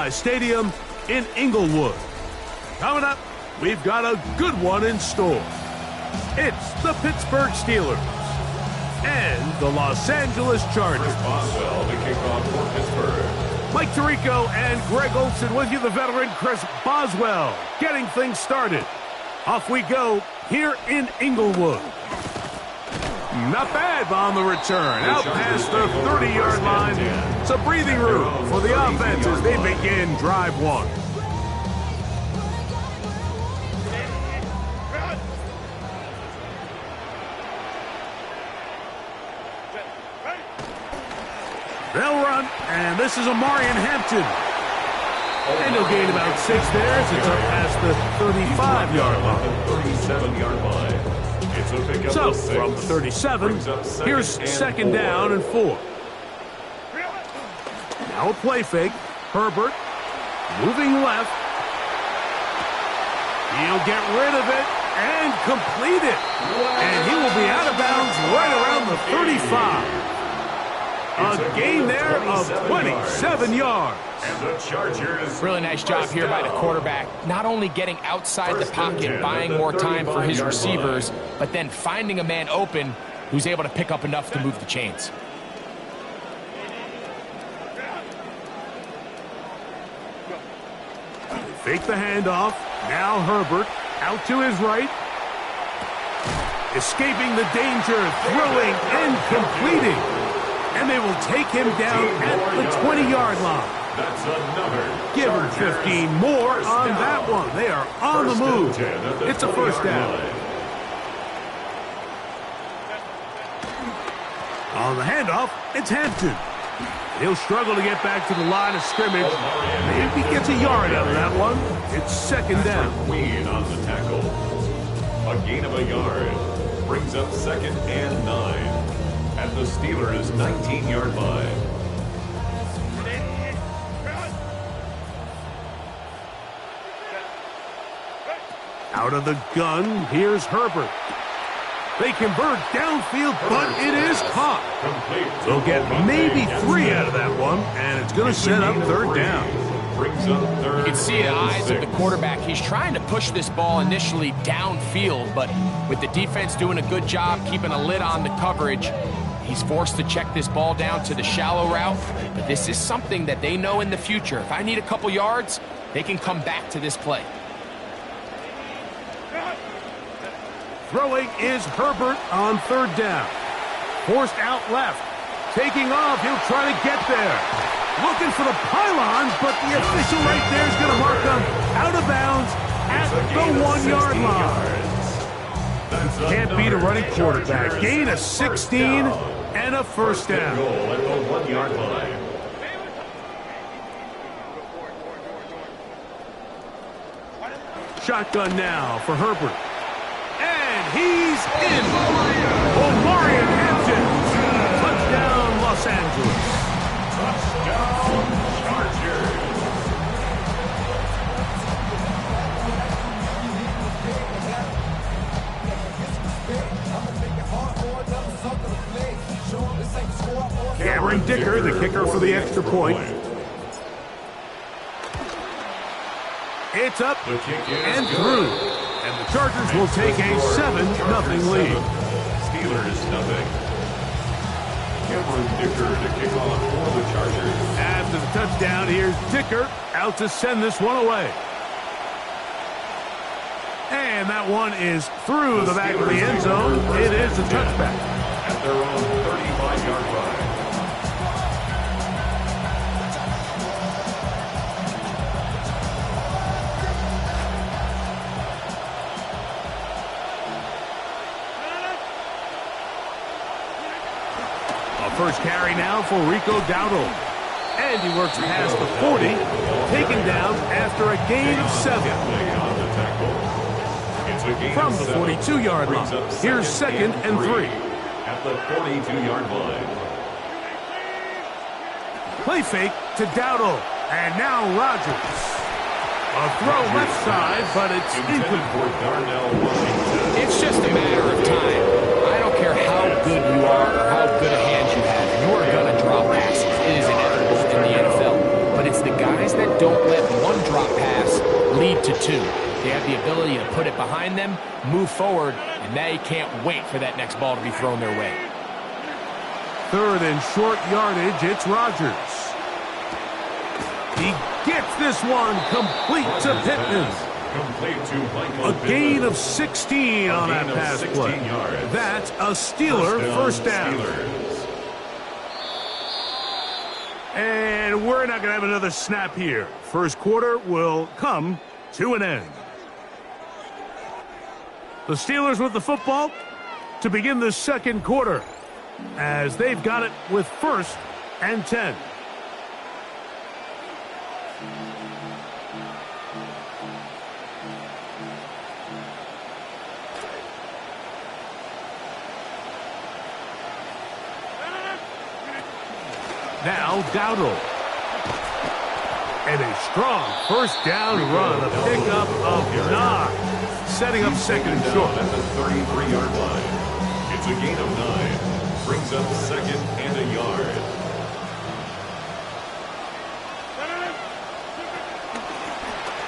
Stadium in Inglewood. Coming up, we've got a good one in store. It's the Pittsburgh Steelers and the Los Angeles Chargers. Chris Boswell, the kickoff for Pittsburgh. Mike Tirico and Greg Olsen with you, the veteran Chris Boswell, getting things started. Off we go here in Inglewood. Not bad on the return. Out past the 30-yard line. Some breathing room for the offense as they begin drive one. They'll run, and this is Omarion Hampton. And he'll gain about 6 there as it's up past the 35-yard line. 37-yard line. It's a pickup So, of 6. from the 37, here's second down and 4. Now a play fake. Herbert moving left. He'll get rid of it and complete it. And he will be out of bounds right around the 35. A gain there of 27 yards. And the Chargers. Really nice job here by the quarterback. Not only getting outside the pocket, buying more time for his receivers, but then finding a man open who's able to pick up enough to move the chains. Fake the handoff. Now Herbert out to his right. Escaping the danger, throwing and completing. And they will take him down at the 20-yard line. That's another. Give him 15 more on that one. They are on the move. It's a first down. On the handoff, it's Hampton. He'll struggle to get back to the line of scrimmage. Maybe he gets a yard out of that one. It's second down. Queen on the tackle. A gain of a yard. Brings up second and 9. At the Steelers' 19-yard line. Out of the gun, here's Herbert. They convert downfield, but it is caught. They'll get maybe 3 out of that one, and it's going to set up third down. You can see in the eyes of the quarterback, he's trying to push this ball initially downfield, but with the defense doing a good job keeping a lid on the coverage, he's forced to check this ball down to the shallow route. But this is something that they know in the future. If I need a couple yards, they can come back to this play. Throwing is Herbert on third down. Forced out left. Taking off, he'll try to get there. Looking for the pylons, but the official right there is going to mark him out of bounds at the 1-yard line. Can't beat a running quarterback. Gain of 16 and a first down. Goal at the 1-yard line. Shotgun now for Herbert. And he's in. Omarion Hampton. Touchdown, Los Angeles. Touchdown, Chargers. Cameron Dicker, the kicker for the extra point. It's up and through. And the Chargers will take a 7-0 lead. Steelers nothing. Cameron Dicker to kick off for the Chargers. After the touchdown, here's Dicker out to send this one away. And that one is through the back of the end zone. It is a touchback. At their own 35-yard line. First carry now for Rico Dowdle. And he works past the 40, taken down after a gain of 7. From the 42-yard line. Here's second and 3. At the 42-yard line. Play fake to Dowdle. And now Rodgers. A throw left side, but it's incomplete. It's just a matter of time. I don't care how good you are or how good a hand you have. You are going to drop passes. It is inevitable in the NFL. But it's the guys that don't let one drop pass lead to two. They have the ability to put it behind them, move forward, and they can't wait for that next ball to be thrown their way. Third and short yardage, it's Rodgers. He gets this one complete to Pittman. A gain of 16 on that pass play. That's a Steeler first down. And we're not going to have another snap here. First quarter will come to an end. The Steelers with the football to begin the second quarter, as they've got it with 1st and 10. Now Dowdle. And a strong first down run, a pickup of 9. Setting up second and short. At the 33-yard line. It's a gain of 9. Brings up 2nd and a yard.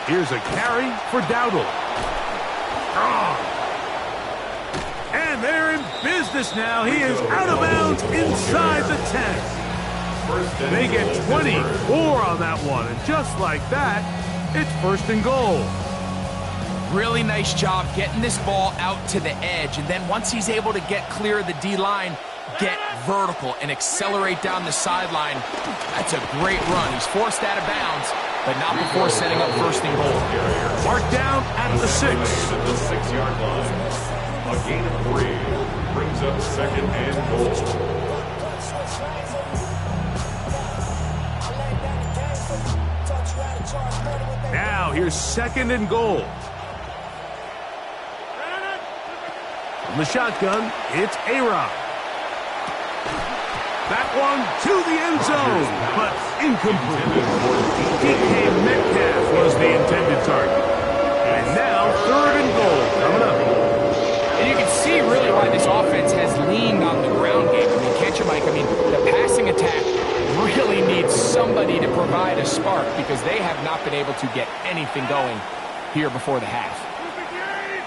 Here's a carry for Dowdle. And they're in business now. He is out of bounds inside the 10. They get 24 on that one. And just like that, it's 1st and goal. Really nice job getting this ball out to the edge, and then once he's able to get clear of the D-line, get vertical and accelerate down the sideline. That's a great run. He's forced out of bounds, but not before setting up 1st and goal. Mark down at the 6. At the 6-yard line. A gain of 3 brings up 2nd and goal. Now here's 2nd and goal. From the shotgun, it's A-Rod. That one to the end zone, but incomplete. DK Metcalf was the intended target. And now 3rd and goal coming up. And you can see really why this offense has leaned on the ground game. I mean, can't you, Mike? I mean, the passing attack really needs somebody to provide a spark because they have not been able to get anything going here before the half.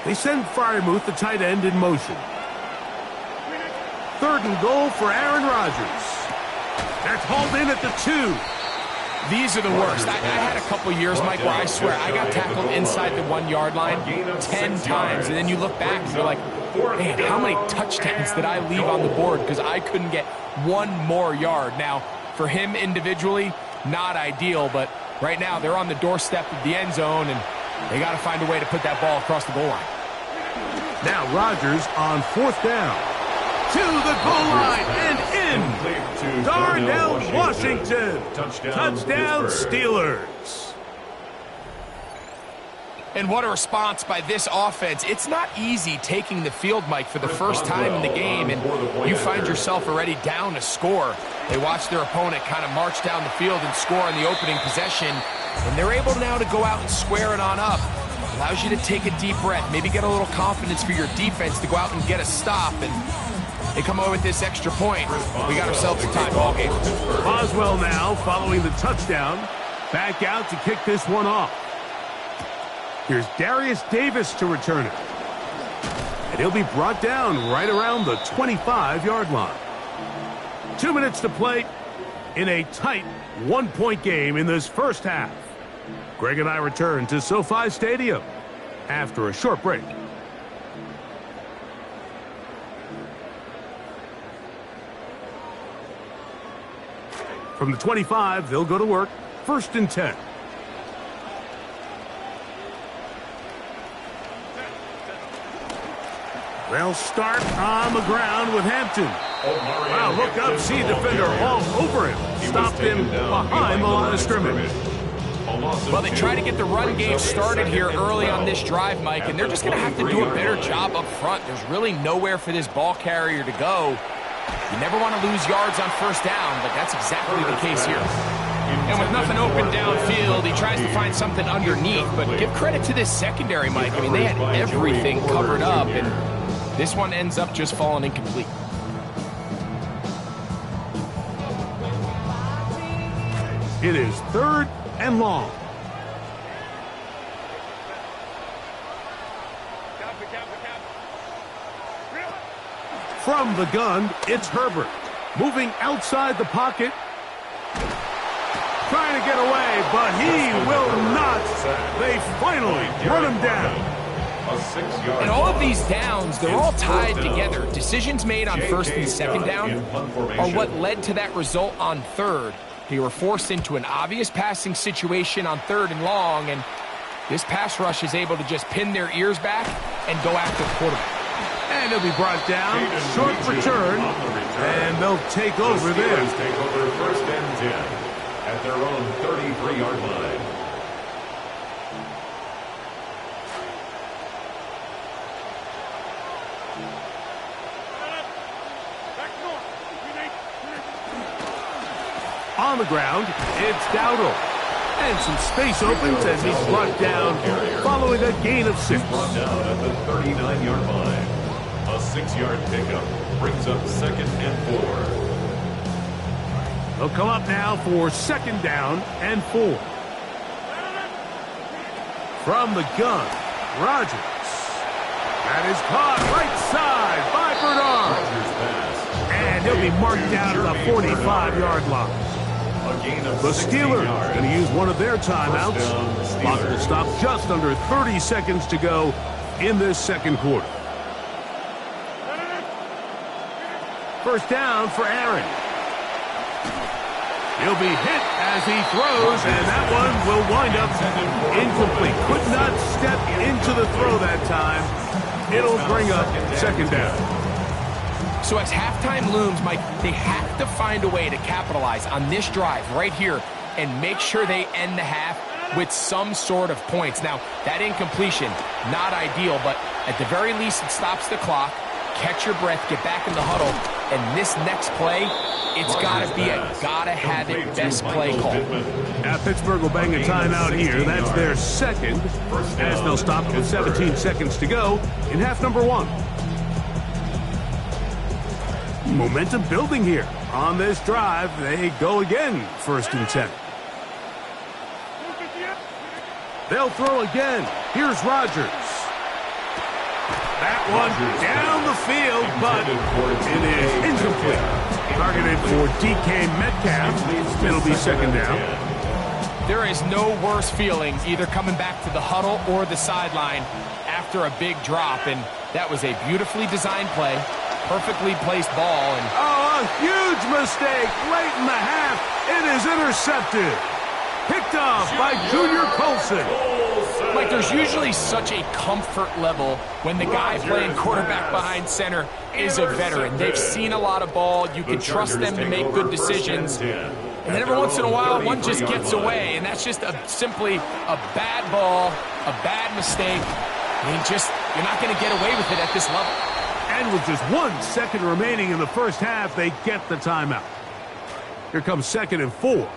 They send Freiermuth, the tight end, in motion. 3rd and goal for Aaron Rodgers. That's hauled in at the 2. These are the worst. I had a couple years, Mike, where I swear I got tackled inside the 1-yard line 10 times, and then you look back and you're like, man, how many touchdowns did I leave on the board because I couldn't get one more yard? Now, for him individually, not ideal, but right now they're on the doorstep of the end zone, and they got to find a way to put that ball across the goal line. Now Rodgers on 4th down. To the goal line and in. Darnell Washington. Touchdown Steelers. And what a response by this offense. It's not easy taking the field, Mike, for the first time in the game, and you find yourself already down a score. They watch their opponent kind of march down the field and score in the opening possession, and they're able now to go out and square it on up. Allows you to take a deep breath, maybe get a little confidence for your defense to go out and get a stop, and they come away with this extra point. We got ourselves a tie ball game. Boswell now following the touchdown. Back out to kick this one off. Here's Darius Davis to return it. And he'll be brought down right around the 25-yard line. 2 minutes to play in a tight 1-point game in this first half. Greg and I return to SoFi Stadium after a short break. From the 25, they'll go to work. 1st and 10. They'll start on the ground with Hampton. Wow, look up, see a defender all over him. Stopped him behind the line of scrimmage. Well, they try to get the run game started here early on this drive, Mike, and they're just going to have to do a better job up front. There's really nowhere for this ball carrier to go. You never want to lose yards on 1st down, but that's exactly the case here. And with nothing open downfield, he tries to find something underneath, but give credit to this secondary, Mike. I mean, they had everything covered up, and this one ends up just falling incomplete. It is 3rd and long. From the gun, it's Herbert. Moving outside the pocket. Trying to get away, but he will not. They finally run him down. And all of these downs, they're all tied together. Decisions made on first and second down are what led to that result on third. They were forced into an obvious passing situation on third and long, and this pass rush is able to just pin their ears back and go after the quarterback. And he'll be brought down, short return, and they'll take over there. Take over first and 10 at their own 33-yard line. On the ground, it's Dowdle. And some space opens as he's brought down following a gain of 6. Brought down at the 39-yard line. A 6-yard pickup brings up second and 4. They'll come up now for second down and 4. From the gun, Rodgers. That is caught right side by Bernard. And he'll be marked down to the 45-yard line. The Steelers are going to use one of their timeouts. Clock will stop just under 30 seconds to go in this second quarter. First down for Aaron. He'll be hit as he throws, and that one will wind up incomplete. Could not step into the throw that time. It'll bring up second down. So as halftime looms, Mike, they have to find a way to capitalize on this drive right here and make sure they end the half with some sort of points. Now, that incompletion, not ideal, but at the very least, it stops the clock. Catch your breath, get back in the huddle, and this next play, it's got to be a gotta-have-it best play call. Now, Pittsburgh will bang a timeout here. That's their second, as they'll stop with 17 seconds to go in half number 1. Momentum building here. On this drive, they go again, first and 10. They'll throw again. Here's Rodgers. That one down the field, but it is incomplete. Targeted for DK Metcalf. It'll be second down. There is no worse feeling either coming back to the huddle or the sideline after a big drop, and that was a beautifully designed play. Perfectly placed ball. And a huge mistake late in the half. It is intercepted. Picked off by Junior Colson. Like, there's usually such a comfort level when the guy playing quarterback behind center is a veteran. They've seen a lot of ball. You can trust them to make good decisions. And then every once in a while, one just gets away. And that's just simply a bad ball, a bad mistake. And you're not going to get away with it at this level. And with just 1 second remaining in the first half, they get the timeout. Here comes second and 4.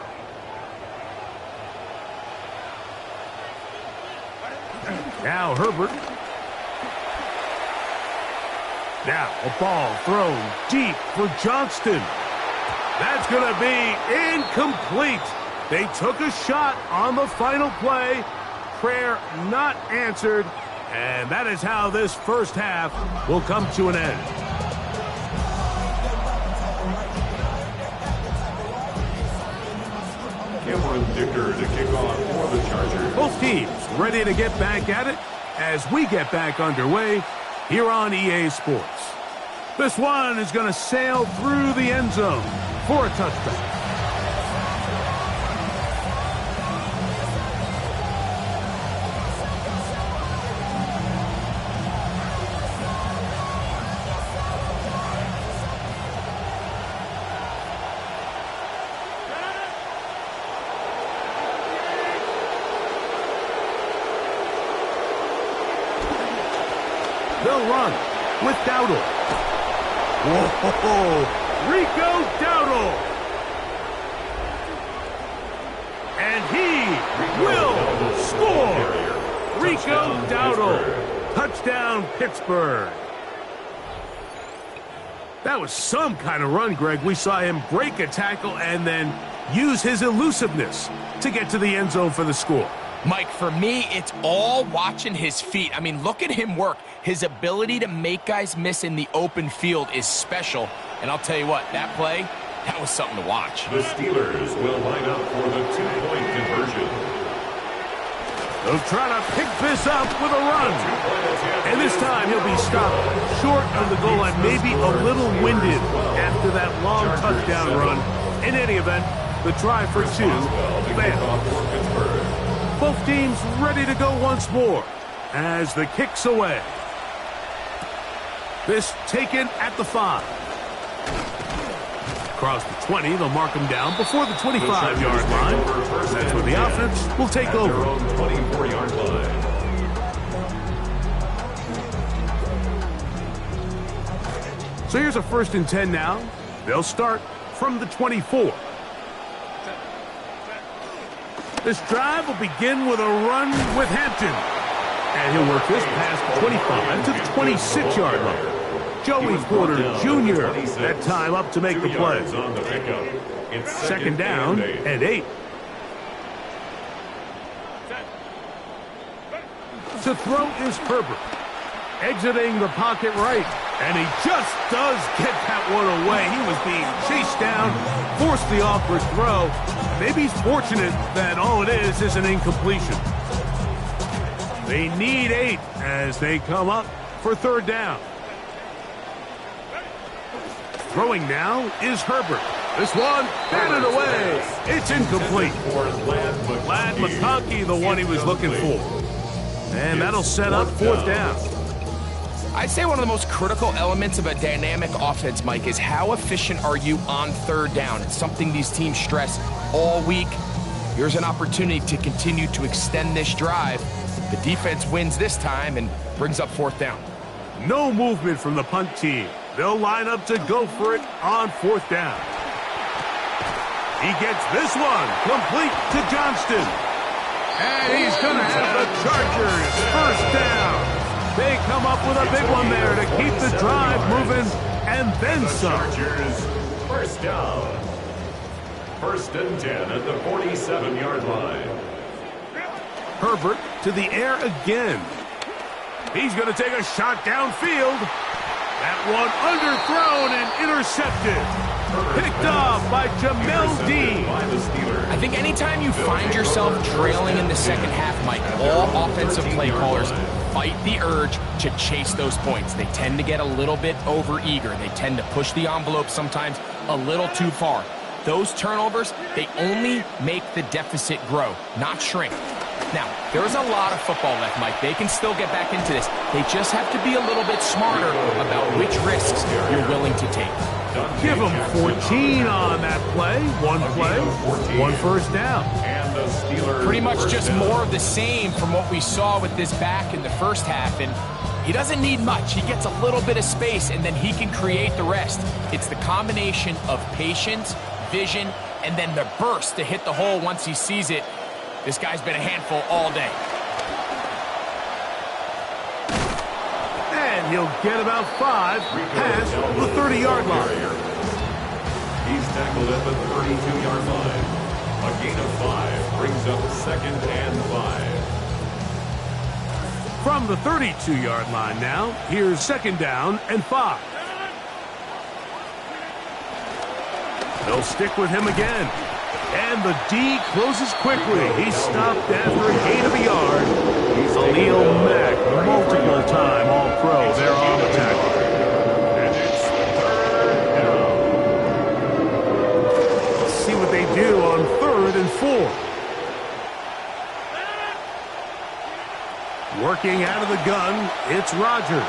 Now Herbert. Now a ball thrown deep for Johnston. That's going to be incomplete. They took a shot on the final play. Prayer not answered. And that is how this first half will come to an end. Cameron Dicker to kick off for the Chargers. Both teams ready to get back at it as we get back underway here on EA Sports. This one is going to sail through the end zone for a touchdown. They'll run with Dowdle. Whoa, Rico Dowdle. And he will score. Rico Dowdle. Touchdown, Pittsburgh. That was some kind of run, Greg. We saw him break a tackle and then use his elusiveness to get to the end zone for the score. Mike, for me, it's all watching his feet. I mean, look at him work. His ability to make guys miss in the open field is special. And I'll tell you what, that play, that was something to watch. The Steelers will line up for the two-point conversion. They'll try to pick this up with a run. And this time he'll be stopped short of the goal line, maybe a little winded after that long touchdown run. In any event, the try for two failed. Both teams ready to go once more as the kick's away. This taken at the 5. Across the 20, they'll mark him down before the 25-yard line. That's where the offense will take over. 24-yard line. So here's a 1st and 10 now. They'll start from the 24. This drive will begin with a run with Hampton. And he'll work this past the 25 to the 26-yard line. Joey Porter Jr. that time up to make the play. Second down and 8. To throw is Herbert. Exiting the pocket right. And he just does get that one away. He was being chased down, forced the awkward throw. Maybe he's fortunate that all it is an incompletion. They need 8 as they come up for 3rd down. Throwing now is Herbert. This one, batted away. It's incomplete. Ladd McConkey, the one he was looking for. And that'll set up 4th down. I'd say one of the most critical elements of a dynamic offense, Mike, is how efficient are you on 3rd down? It's something these teams stress all week. Here's an opportunity to continue to extend this drive. The defense wins this time and brings up 4th down. No movement from the punt team. They'll line up to go for it on 4th down. He gets this one complete to Johnston. And he's going to have the Chargers 1st down. They come up with a big one there to keep the drive moving and then some. Chargers 1st down. 1st and 10 at the 47-yard line. Herbert to the air again. He's going to take a shot downfield. That one underthrown and intercepted. Picked off by Jamel Dean. I think anytime you find yourself trailing in the second half, Mike, all offensive play callers fight the urge to chase those points. They tend to get a little bit over-eager. They tend to push the envelope sometimes a little too far. Those turnovers, they only make the deficit grow, not shrink. Now, there's a lot of football left, Mike. They can still get back into this. They just have to be a little bit smarter about which risks you're willing to take. Give them 14 on that play. One 1st down. And the Steelers pretty much just more of the same from what we saw with this back in the first half. And he doesn't need much. He gets a little bit of space, and then he can create the rest. It's the combination of patience, vision, and then the burst to hit the hole once he sees it. This guy's been a handful all day. And he'll get about 5 past the 30-yard line. He's tackled at the 32-yard line. A gain of 5 brings up 2nd and 5. From the 32-yard line now, here's 2nd down and 5. They'll stick with him again. And the D closes quickly. He's stopped after a gain of a yard. Khalil Mack, multiple-time All-Pro there on the tackle. And it's 3rd down. Let's see what they do on 3rd and 4. Working out of the gun, it's Rodgers.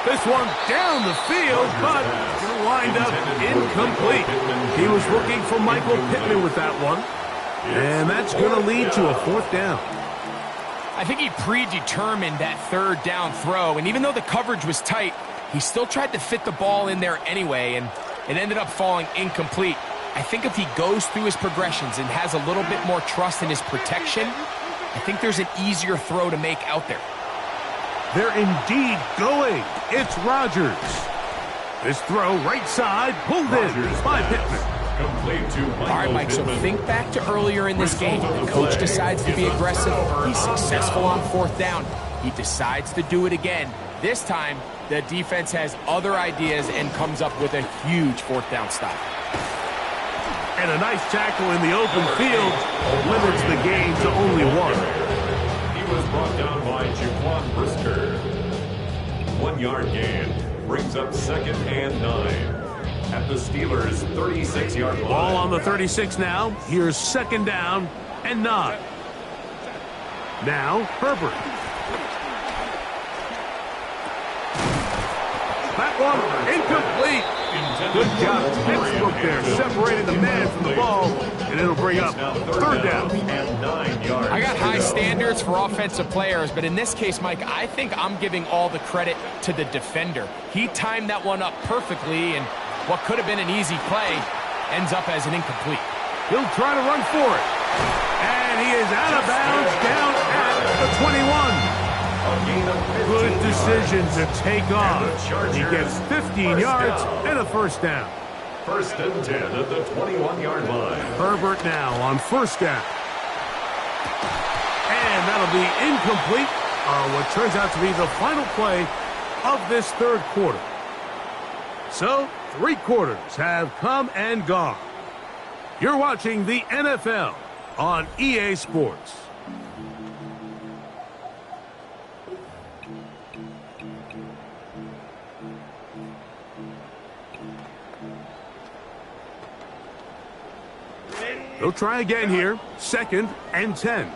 This one down the field, but it'll wind up incomplete. He was looking for Michael Pittman with that one. And that's going to lead to a 4th down. I think he predetermined that 3rd down throw, and even though the coverage was tight, he still tried to fit the ball in there anyway, and it ended up falling incomplete. I think if he goes through his progressions and has a little bit more trust in his protection, I think there's an easier throw to make out there. They're indeed going. It's Rodgers. This throw right side, pulled in by Pittman. Complete to Michael All right, Mike, so Pittman. think back to earlier in this game. The coach decides to be aggressive. He's successful on fourth down. He decides to do it again. This time, the defense has other ideas and comes up with a huge fourth down stop. And a nice tackle in the open field limits the gain to only one. He was brought down by Jaquan Brisker. 1 yard gain brings up 2nd and 9 at the Steelers' 36-yard line. Ball on the 36 now. Here's 2nd down and 9. Now Herbert. That one incomplete. Good job, textbook there, separating the man from the ball, and it'll bring up 3rd down. And 9 yards. I got high standards for offensive players, but in this case, Mike, I think I'm giving all the credit to the defender. He timed that one up perfectly, and what could have been an easy play ends up as an incomplete. He'll try to run for it. And he is out of bounds down at the 21. Good decision to take on. He gets 15 yards and a 1st down. 1st and 10 at the 21-yard line. Herbert now on 1st down. And that'll be incomplete on what turns out to be the final play of this 3rd quarter. So, 3 quarters have come and gone. You're watching the NFL on EA Sports. They'll try again here. 2nd and 10.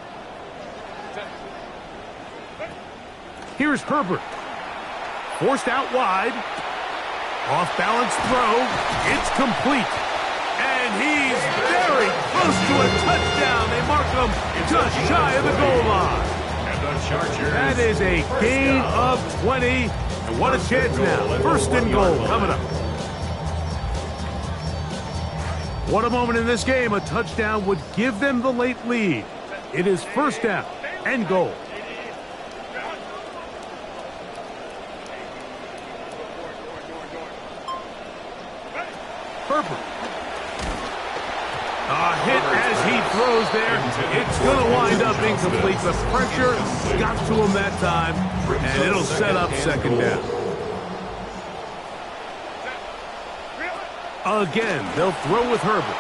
Here's Herbert. Forced out wide. Off-balance throw. It's complete. And he's very close to a touchdown. They mark him just shy of the goal line. And the Chargers. That is a gain of 20. And what a chance now. 1st and goal coming up. What a moment in this game. A touchdown would give them the late lead. It is 1st down and goal. Herbert. A hit as he throws there. It's going to wind up incomplete. The pressure got to him that time, and it'll set up 2nd down. Again, they'll throw with Herbert.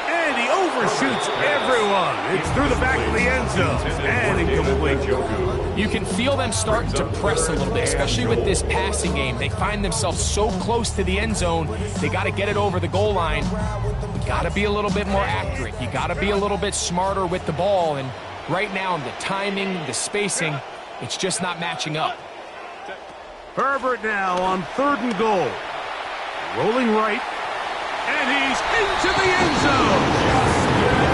And he overshoots everyone. It's through the back of the end zone. And incomplete. You can feel them starting to press a little bit, especially with this passing game. They find themselves so close to the end zone, they got to get it over the goal line. You got to be a little bit more accurate. You got to be a little bit smarter with the ball. And right now, the timing, the spacing, it's just not matching up. Herbert now on 3rd and goal. Rolling right. And he's into the end zone.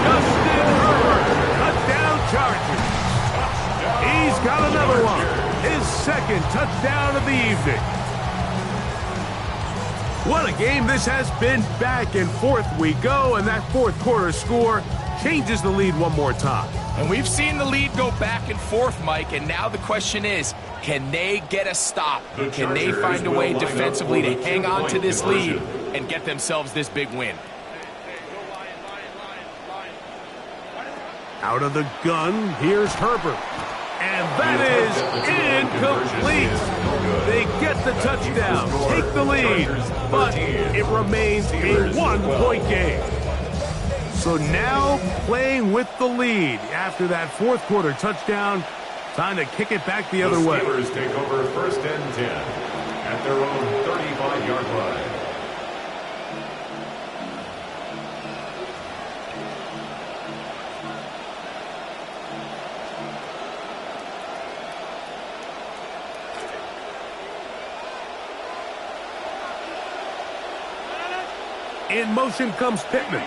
Justin Herbert, touchdown Chargers. He's got another one. His 2nd touchdown of the evening. What a game this has been. Back and forth we go, and that 4th quarter score changes the lead one more time. And we've seen the lead go back and forth, Mike, and now the question is, can they get a stop? Can they find a way defensively to hang on to this lead and get themselves this big win? Out of the gun, here's Herbert. And that is incomplete. They get the touchdown, take the lead, but it remains a 1-point game. So now playing with the lead after that 4th quarter touchdown, time to kick it back the other way. The Steelers take over 1st and 10 at their own 35-yard line. In motion comes Pittman.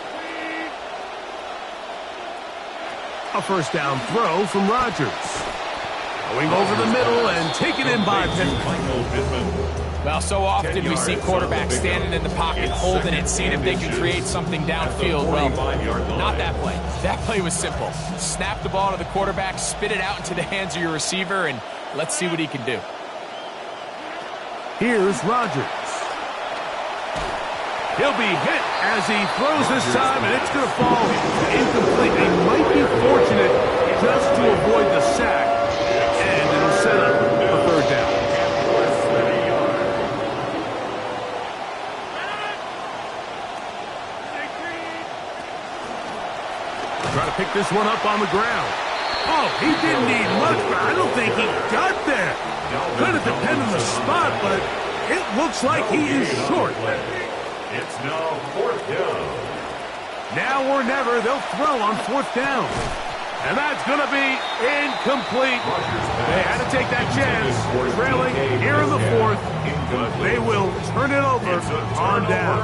A 1st down throw from Rodgers. Going over the middle and taken in by Pittman. Well, so often we see quarterbacks standing in the pocket, holding it, seeing if they can create something downfield. Well, not that play. That play was simple. Snap the ball to the quarterback, spit it out into the hands of your receiver, and let's see what he can do. Here's Rodgers. He'll be hit as he throws this time, and it's going to fall incomplete. He might be fortunate just to avoid the sack, and it'll set up a third down. Try to pick this one up on the ground. Oh, he didn't need much, but I don't think he got there. Going to depend on the spot, but it looks like he is short. It's now 4th down. Now or never, they'll throw on 4th down. And that's going to be incomplete. They had to take that chance, trailing here in the 4th. They will turn it over on down.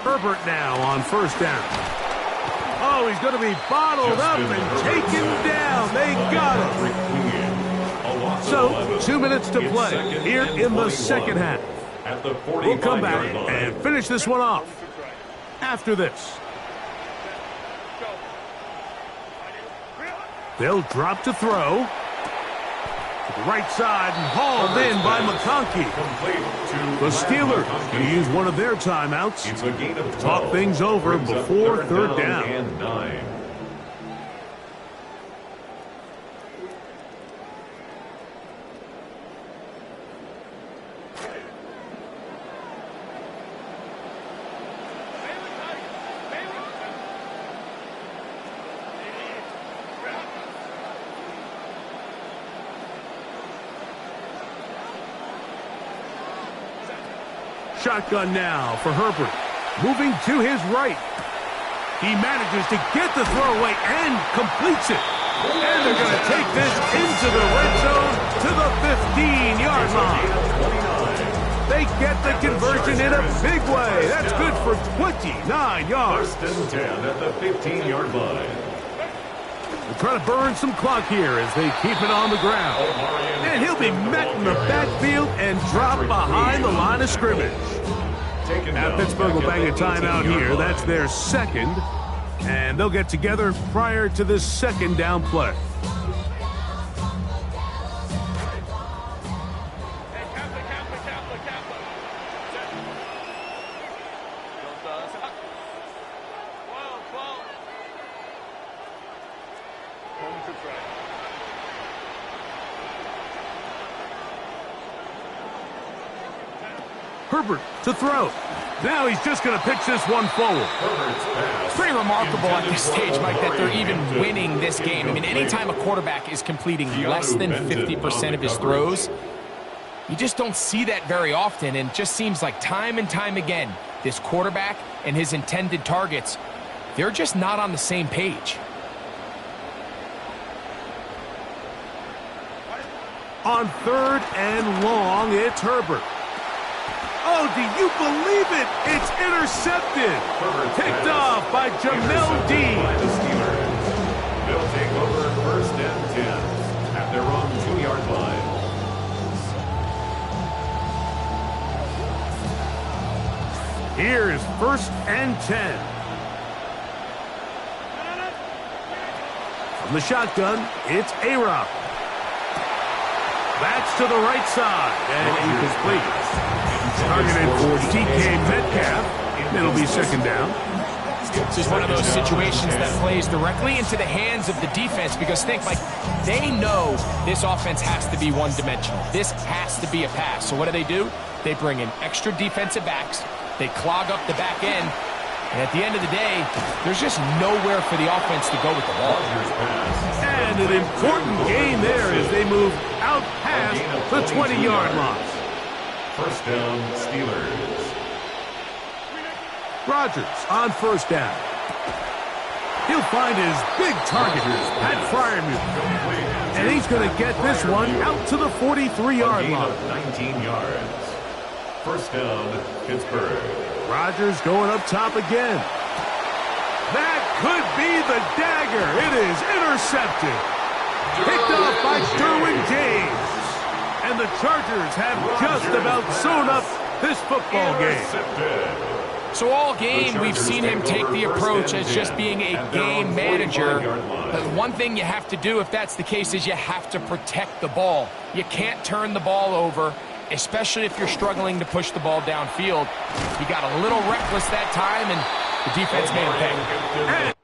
Herbert now on 1st down. Oh, he's going to be bottled up and taken down. They got him. So, 2 minutes to play here in the second half. We'll come back and finish this one off after this. They'll drop to throw. Right side and hauled in by McConkey. The Steelers going to use one of their timeouts to talk things over before 3rd down. Shotgun now for Herbert. Moving to his right. He manages to get the throwaway and completes it. And they're going to take this into the red zone to the 15-yard line. They get the conversion in a big way. That's good for 29 yards. 1st and 10 at the 15-yard line. They're trying to burn some clock here as they keep it on the ground. And he'll be met in the backfield and dropped behind the line of scrimmage. Now Pittsburgh will bang a timeout here. That's their 2nd. And they'll get together prior to this 2nd down play. Herbert to throw. Now he's just going to pitch this one forward. It's pretty remarkable at this stage, Mike, that they're even winning this game. I mean, anytime a quarterback is completing less than 50% of his throws, you just don't see that very often, and it just seems like time and time again, this quarterback and his intended targets, they're just not on the same page. On 3rd and long, it's Herbert. Oh, do you believe it? It's intercepted. Picked off by Jamel Dean. They'll take over 1st and 10 at their own 2-yard line. Here's 1st and 10. From the shotgun, it's A-Rob. That's to the right side, and incomplete. Targeted for DK Metcalf. It'll be 2nd down. This is one of those situations that plays directly into the hands of the defense because think, like, they know this offense has to be one-dimensional. This has to be a pass. So what do? They bring in extra defensive backs. They clog up the back end. And at the end of the day, there's just nowhere for the offense to go with the ball. And an important gain there as they move out past the 20-yard line. 1st down, Steelers. Rodgers on 1st down. He'll find his big target, Pat Freiermuth. And he's going to get this one out to the 43-yard line. 19 yards. 1st down, Pittsburgh. Rodgers going up top again. That could be the dagger. It is intercepted. Picked off by Derwin James. And the Chargers have just about sewn up this football game. So all game, we've seen him take the approach as just being a game manager. But one thing you have to do if that's the case is you have to protect the ball. You can't turn the ball over, especially if you're struggling to push the ball downfield. He got a little reckless that time, and the defense made him pay.